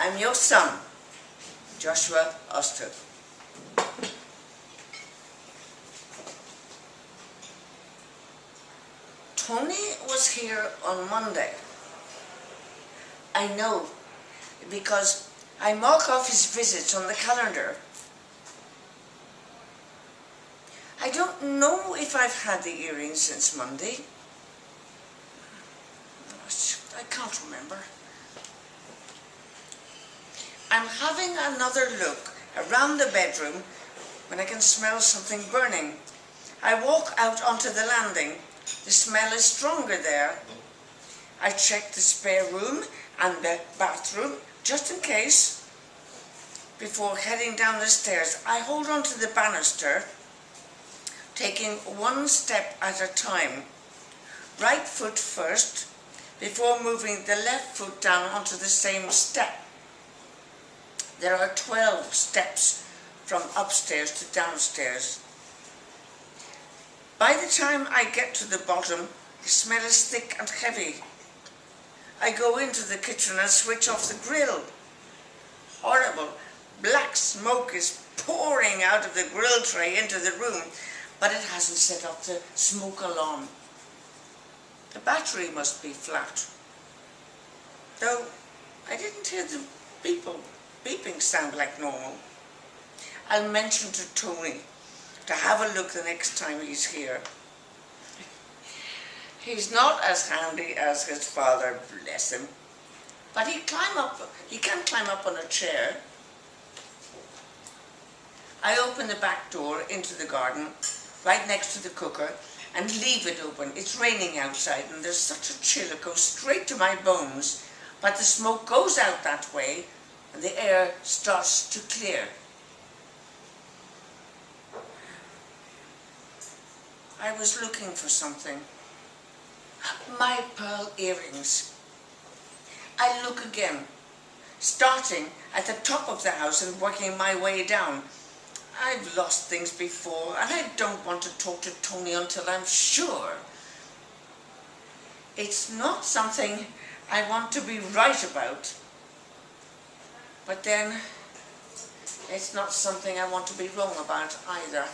I'm your son, Joshua Osto. Tony was here on Monday. I know, because I mark off his visits on the calendar. I don't know if I've had the earrings since Monday. I can't remember. I'm having another look around the bedroom when I can smell something burning. I walk out onto the landing. The smell is stronger there. I check the spare room and the bathroom just in case. Before heading down the stairs, I hold on to the banister, taking one step at a time. Right foot first, before moving the left foot down onto the same step. There are 12 steps from upstairs to downstairs. By the time I get to the bottom, the smell is thick and heavy. I go into the kitchen and switch off the grill. Horrible black smoke is pouring out of the grill tray into the room, but it hasn't set off the smoke alarm. The battery must be flat. Though I didn't hear the beeping sound like normal. I'll mention to Tony to have a look the next time he's here. He's not as handy as his father, bless him, but he can climb up on a chair. I open the back door into the garden, right next to the cooker, and leave it open. It's raining outside and there's such a chill it goes straight to my bones, but the smoke goes out that way and the air starts to clear. I was looking for something. My pearl earrings. I look again, starting at the top of the house and working my way down. I've lost things before and I don't want to talk to Tony until I'm sure. It's not something I want to be right about, but then it's not something I want to be wrong about either.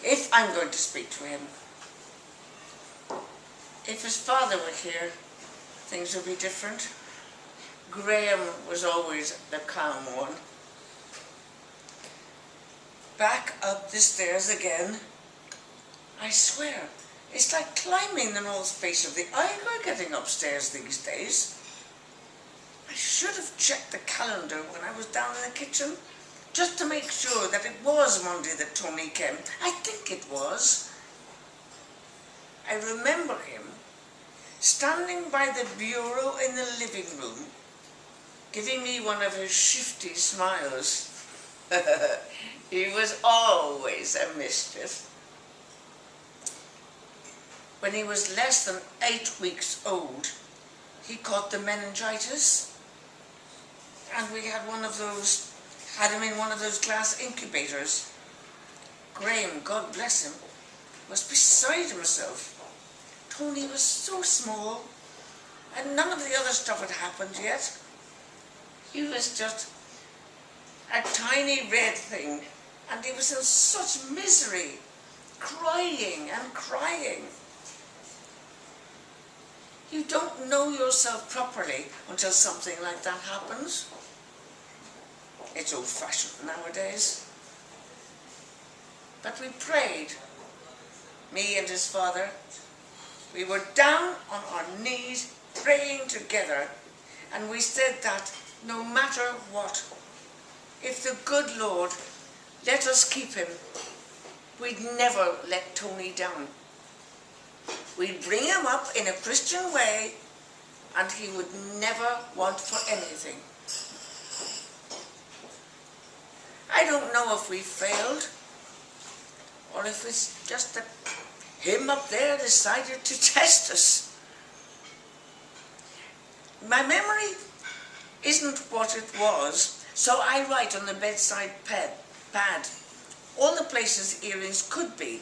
If I'm going to speak to him. If his father were here, things would be different. Graham was always the calm one. Back up the stairs again. I swear, it's like climbing the north face of the Eiger getting upstairs these days. I should have checked the calendar when I was down in the kitchen, just to make sure that it was Monday that Tony came. I think it was. I remember him standing by the bureau in the living room, giving me one of his shifty smiles. He was always a mischief. When he was less than 8 weeks old, he caught the meningitis, and we had him in one of those glass incubators. Graham, God bless him, was beside himself. Tony was so small, and none of the other stuff had happened yet. He was just a tiny red thing, and he was in such misery, crying and crying. You don't know yourself properly until something like that happens. It's old-fashioned nowadays. But we prayed, me and his father. We were down on our knees praying together, and we said that no matter what, if the good Lord let us keep him, we'd never let Tony down. We'd bring him up in a Christian way, and he would never want for anything. I don't know if we failed, or if it's just that him up there decided to test us. My memory isn't what it was, so I write on the bedside pad all the places earrings could be.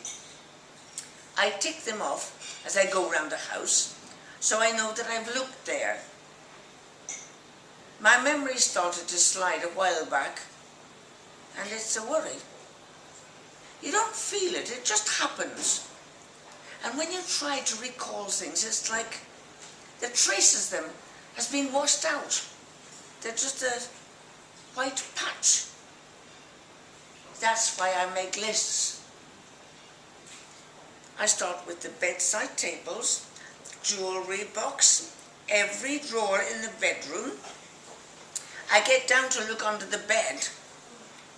I tick them off as I go around the house, so I know that I've looked there. My memory started to slide a while back, and it's a worry. You don't feel it, it just happens. And when you try to recall things, it's like the traces of them has been washed out. They're just a white patch. That's why I make lists. I start with the bedside tables, jewellery box, every drawer in the bedroom. I get down to look under the bed,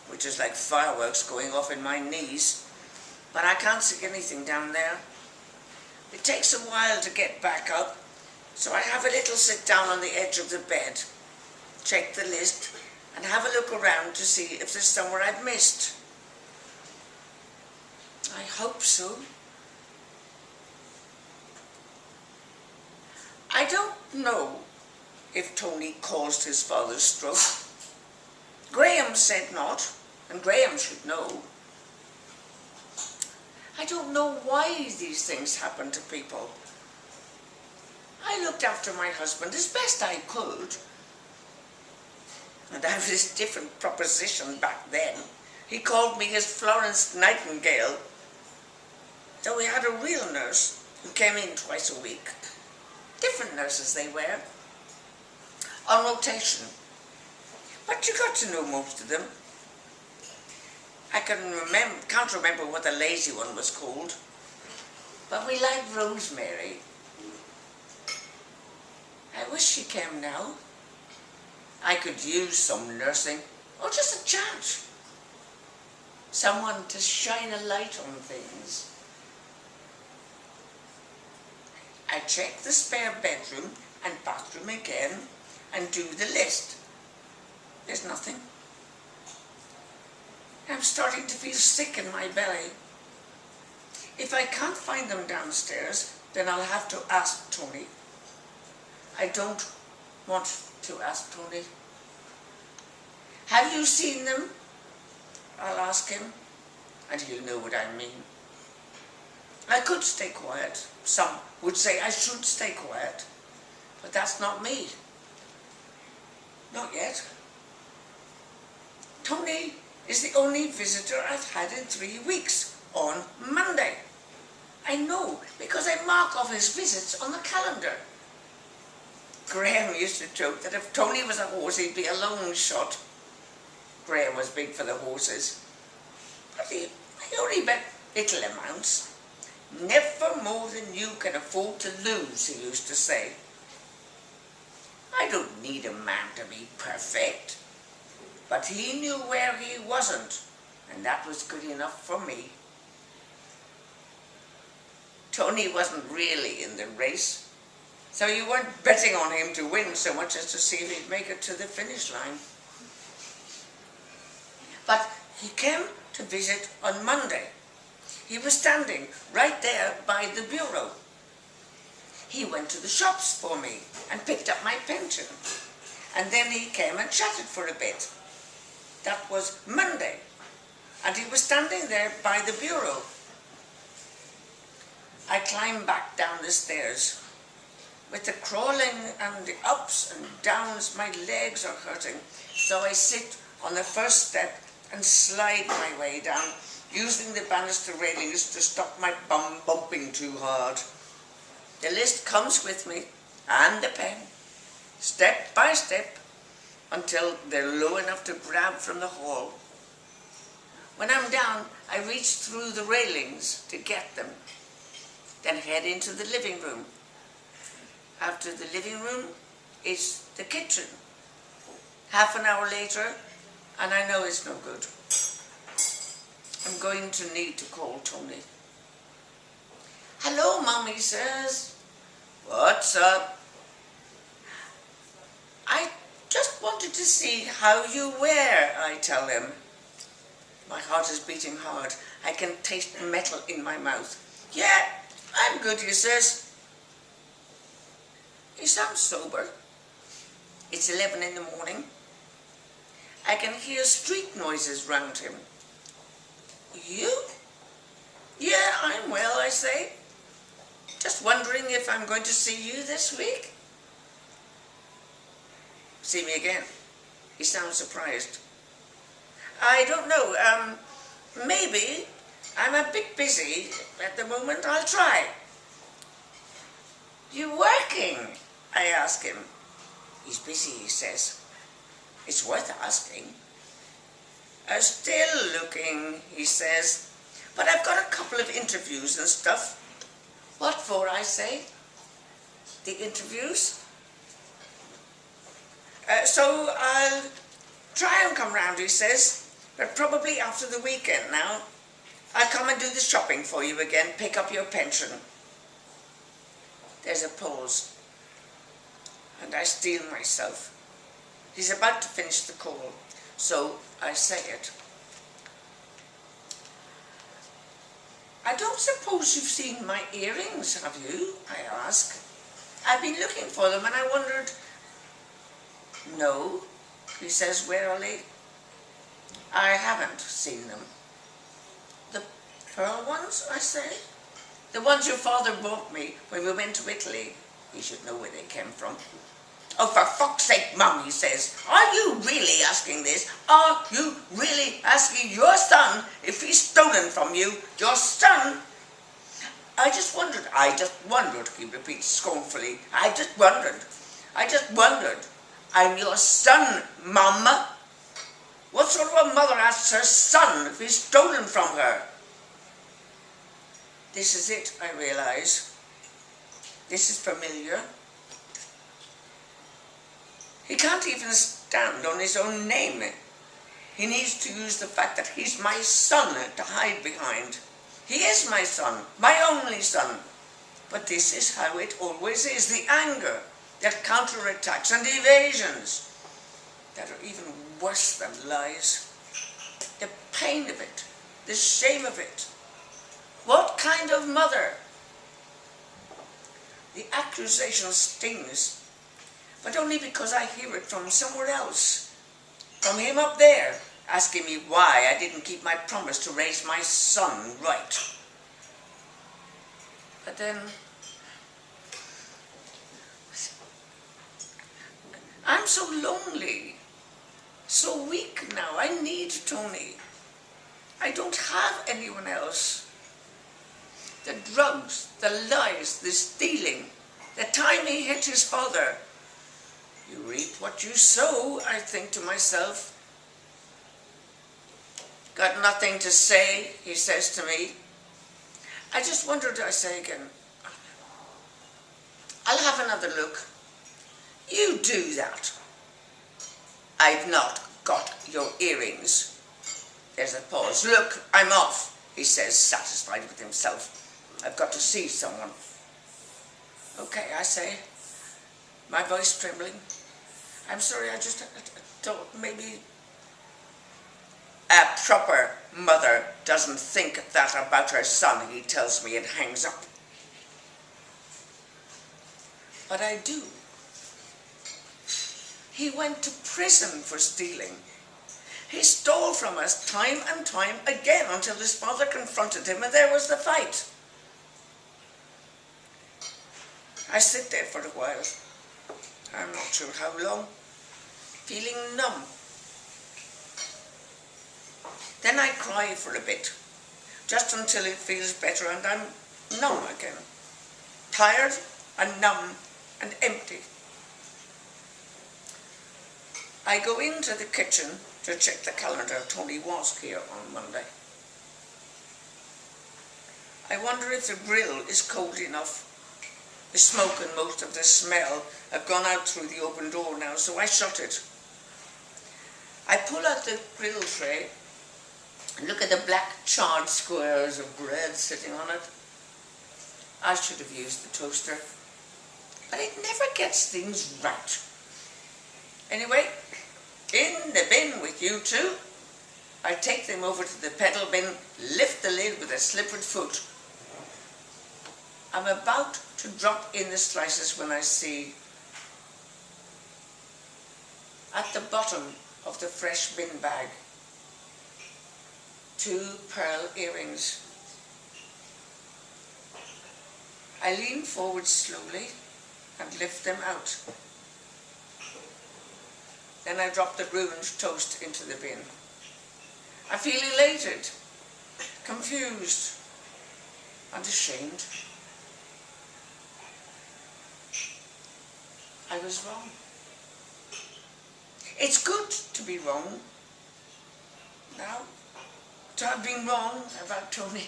which is like fireworks going off in my knees, but I can't see anything down there. It takes a while to get back up, so I have a little sit down on the edge of the bed, check the list, and have a look around to see if there's somewhere I've missed. I hope so. I don't know if Tony caused his father's stroke. Graham said not, and Graham should know. I don't know why these things happen to people. I looked after my husband as best I could. And I have this different proposition back then. He called me his Florence Nightingale. So we had a real nurse who came in twice a week. Different nurses they were, on rotation. But you got to know most of them. I can't remember what the lazy one was called, but we liked Rosemary. I wish she came now. I could use some nursing, or just a chat. Someone to shine a light on things. I check the spare bedroom and bathroom again and do the list. There's nothing. I'm starting to feel sick in my belly. If I can't find them downstairs, then I'll have to ask Tony. I don't want to ask Tony. Have you seen them? I'll ask him, and he'll know what I mean. I could stay quiet. Some would say I should stay quiet, but that's not me. Not yet. Tony is the only visitor I've had in 3 weeks, on Monday. I know, because I mark off his visits on the calendar. Graham used to joke that if Tony was a horse, he'd be a long shot. Graham was big for the horses, but he only bet little amounts. Never more than you can afford to lose, he used to say. I don't need a man to be perfect, but he knew where he wasn't, and that was good enough for me. Tony wasn't really in the race, so you weren't betting on him to win so much as to see if he'd make it to the finish line. But he came to visit on Monday. He was standing right there by the bureau. He went to the shops for me and picked up my pension. And then he came and chatted for a bit. That was Monday. And he was standing there by the bureau. I climbed back down the stairs. With the crawling and the ups and downs, my legs are hurting. So I sit on the first step and slide my way down, using the banister railings to stop my bum bumping too hard. The list comes with me, and the pen, step by step, until they're low enough to grab from the hall. When I'm down, I reach through the railings to get them, then head into the living room. After the living room is the kitchen. Half an hour later, and I know it's no good. I'm going to need to call Tony. Hello, Mum, he says. What's up? I just wanted to see how you were, I tell him. My heart is beating hard. I can taste metal in my mouth. Yeah, I'm good, he says. He sounds sober. It's 11 in the morning. I can hear street noises round him. You? Yeah, I'm well, I say. Just wondering if I'm going to see you this week. see me again. He sounds surprised. I don't know, maybe. I'm a bit busy at the moment. I'll try. You working? I ask him. He's busy, he says. It's worth asking. Still looking, he says. But I've got a couple of interviews and stuff. What for, I say? The interviews? So I'll try and come round, he says. But probably after the weekend now. I'll come and do the shopping for you again, pick up your pension. There's a pause. And I steel myself. He's about to finish the call, so I say it. I don't suppose you've seen my earrings, have you? I ask. I've been looking for them and I wondered. No, he says warily. I haven't seen them. The pearl ones, I say? The ones your father bought me when we went to Italy. He should know where they came from. Oh, for fuck's sake, Mum, he says. Are you really asking this? Are you really asking your son if he's stolen from you? Your son? I just wondered, he repeats scornfully. I just wondered. I'm your son, Mum. What sort of a mother asks her son if he's stolen from her? This is it, I realise. This is familiar. He can't even stand on his own name. He needs to use the fact that he's my son to hide behind. He is my son, my only son. But this is how it always is, the anger that counterattacks and evasions that are even worse than lies. The pain of it, the shame of it. What kind of mother? The accusation stings. But only because I hear it from somewhere else. From him up there, asking me why I didn't keep my promise to raise my son right. But then, I'm so lonely, so weak now. I need Tony. I don't have anyone else. The drugs, the lies, the stealing, the time he hit his father. You reap what you sow, I think to myself. Got nothing to say, he says to me. I just wondered, I say again. I'll have another look. You do that. I've not got your earrings. There's a pause. Look, I'm off, he says, satisfied with himself. I've got to see someone. Okay, I say, my voice trembling. I'm sorry, I just thought maybe a proper mother doesn't think that about her son, he tells me and hangs up. But I do. He went to prison for stealing. He stole from us time and time again until his father confronted him and there was the fight. I sit there for a while. I'm not sure how long, feeling numb. Then I cry for a bit, just until it feels better and I'm numb again. Tired and numb and empty. I go into the kitchen to check the calendar. Tony was here on Monday. I wonder if the grill is cold enough. The smoke and most of the smell have gone out through the open door now, so I shut it. I pull out the grill tray and look at the black charred squares of bread sitting on it. I should have used the toaster, but it never gets things right. Anyway, in the bin with you two. I take them over to the pedal bin, lift the lid with a slippered foot. I'm about to drop in the slices when I see, at the bottom of the fresh bin bag, 2 pearl earrings. I lean forward slowly and lift them out. Then I drop the ruined toast into the bin. I feel elated, confused, and ashamed. I was wrong. It's good to be wrong. Now, to have been wrong about Tony.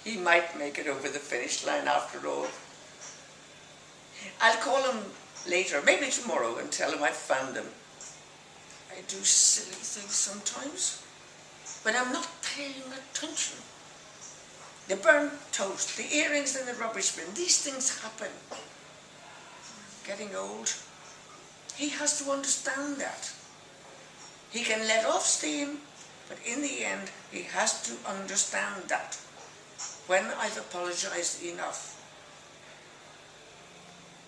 He might make it over the finish line after all. I'll call him later, maybe tomorrow, and tell him I found him. I do silly things sometimes, but I'm not paying attention. The burnt toast, the earrings in the rubbish bin, these things happen. Getting old. He has to understand that. He can let off steam, but in the end, he has to understand that. When I've apologized enough.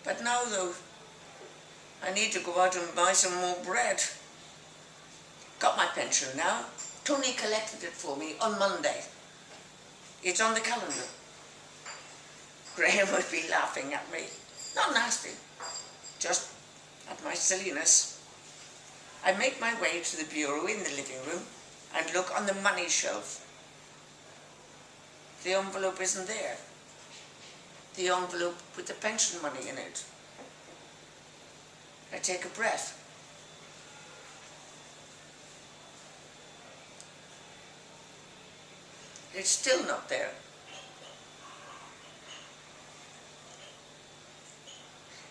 But now, though, I need to go out and buy some more bread. Got my pension now. Tony collected it for me on Monday. It's on the calendar. Graham would be laughing at me. Not nasty, just at my silliness. I make my way to the bureau in the living room and look on the money shelf. The envelope isn't there. The envelope with the pension money in it. I take a breath. It's still not there.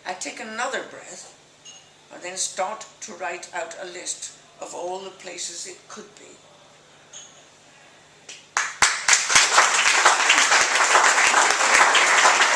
I take another breath and then start to write out a list of all the places it could be.